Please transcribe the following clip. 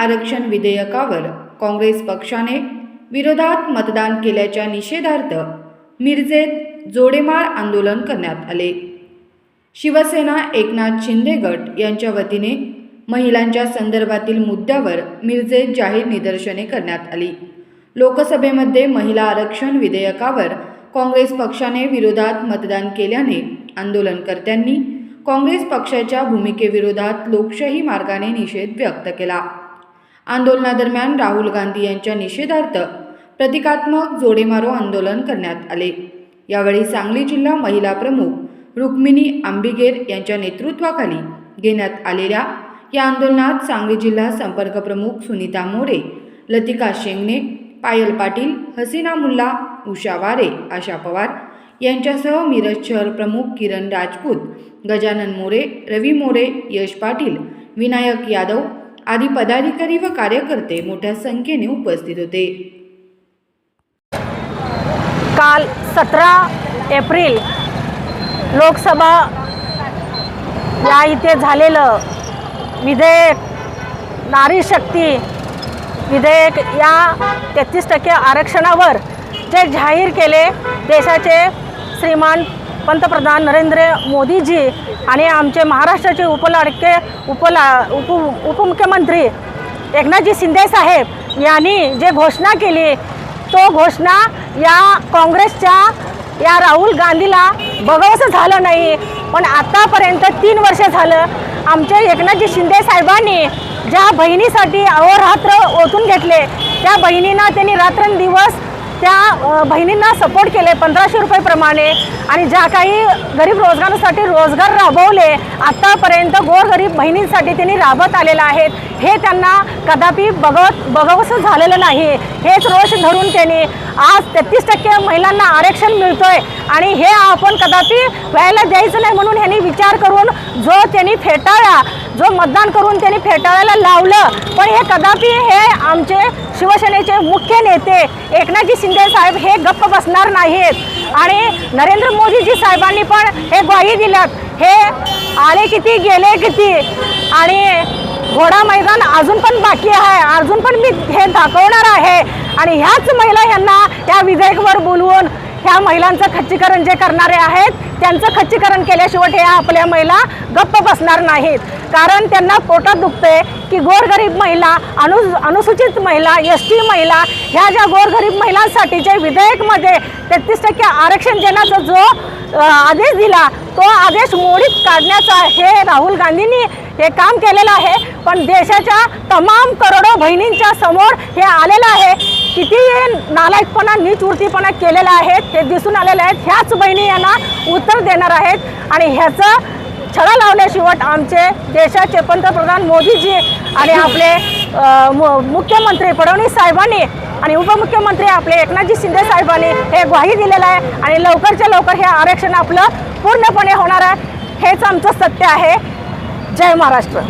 आरक्षण विधेयकावर काँग्रेस पक्षाने विरोधात मतदान केल्याच्या निषेधार्थ मिरजेत जोडेमार आंदोलन करण्यात आले। शिवसेना एकनाथ शिंदे गट यांच्या वतीने महिलांच्या संदर्भातील मुद्द्यावर मिरजेत जाहीर निदर्शने करण्यात आली। लोकसभेमध्ये महिला आरक्षण विधेयकावर काँग्रेस पक्षाने विरोधात मतदान केल्याने आंदोलनकर्त्यांनी काँग्रेस पक्षाच्या भूमिकेविरोधात लोकशाही मार्गाने निषेध व्यक्त केला। आंदोलनादरम्यान राहुल गांधी यांच्या निषेधार्थ प्रतिकात्मक जोडेमारो आंदोलन करण्यात आले। यावेळी सांगली जिल्हा महिला प्रमुख रुक्मिणी आंबिगेर यांच्या नेतृत्वाखाली घेण्यात आलेल्या या आंदोलनात सांगली जिल्हा संपर्क प्रमुख सुनीता मोरे, लतिका शेंगणे, पायल पाटील, हसीना मुल्ला, उषा वारे, आशा पवार यांच्यासह मिरज शहर प्रमुख किरण राजपूत, गजानन मोरे, रवी मोरे, यश पाटील, विनायक यादव आदी पदाधिकारी व कार्यकर्ते मोठ्या संख्येने उपस्थित होते। काल 17 एप्रिल लोकसभा या इथे झालेलं विधेयक, नारी शक्ती विधेयक या 33% आरक्षणावर जे जाहीर केले देशाचे श्रीमान पंतप्रधान नरेंद्र मोदीजी आणि आमचे महाराष्ट्राचे उपमुख्यमंत्री एकनाथजी शिंदे साहेब यांनी जे घोषणा केली, तो घोषणा या काँग्रेसच्या या राहुल गांधीला बघावंसं झालं नाही। पण आतापर्यंत 3 वर्ष झालं आमचे एकनाथजी शिंदे साहेबांनी ज्या बहिणीसाठी अहोरात्र ओतून घेतले, त्या बहिणींना त्यांनी रात्रंदिवस त्या बहिणींना सपोर्ट केले 1500 रुपये प्रमाणे, आणि ज्या काही गरीब रोजगारासाठी रोजगार राबवले आतापर्यंत गोरगरीब बहिणींसाठी त्यांनी राबत आलेलं आहेत। हे त्यांना कदापि बघावंसं झालेलं नाही। हेच रोष धरून त्यांनी आज 33% महिलांना आरक्षण मिळतोय आणि हे आपण कदापि व्हायला द्यायचं नाही म्हणून ह्यांनी विचार करून जो त्यांनी फेटाळला, जो मतदान करून त्यांनी फेटाळायला लावलं। पण हे कदापि हे आमचे शिवसेनेचे मुख्य नेते एकनाथजी शिंदे साहेब हे गप्प बसणार नाहीत आणि नरेंद्र मोदीजी साहेबांनी पण हे ग्वाही दिल्यात। हे आले किती गेले किती, आणि घोडा मैदान अजून पण बाकी आहे, अजून पण मी हे दाखवणार आहे। आणि ह्याच महिला यांना या विधेयकावर बोलवून ह्या महिलांचं खच्चीकरण जे करणारे आहेत त्यांचं खच्चीकरण केल्याशिवाय हे आपल्या महिला गप्प बसणार नाहीत। कारण त्यांना पोटात दुखते की गोरगरीब महिला, अनुसूचित महिला, एसटी महिला, ह्या ज्या गोरगरीब महिलांसाठीच्या विधेयकमध्ये 33% आरक्षण देण्याचा जो आदेश दिला, तो आदेश मोडीत काढण्याचा हे राहुल गांधींनी हे काम केलेलं आहे। पण देशाच्या तमाम करोडो बहिणींच्या समोर हे आलेलं आहे। किती नालायकपणा, नीचवृत्तीपणा केलेला आहे ते दिसून आलेले आहेत। ह्याच बहिणी यांना उत्तर देणार आहेत आणि ह्याचं छडा लावल्याशिवाय आमचे देशाचे पंतप्रधान मोदीजी आणि आपले मुख्यमंत्री फडणवीस साहेबांनी आणि उपमुख्यमंत्री आपले एकनाथजी शिंदे साहेबांनी हे ग्वाही दिलेलं आहे आणि लवकरच्या लवकर हे आरक्षण आपलं पूर्णपणे होणार आहे। हेच आमचं सत्य आहे। जय महाराष्ट्र।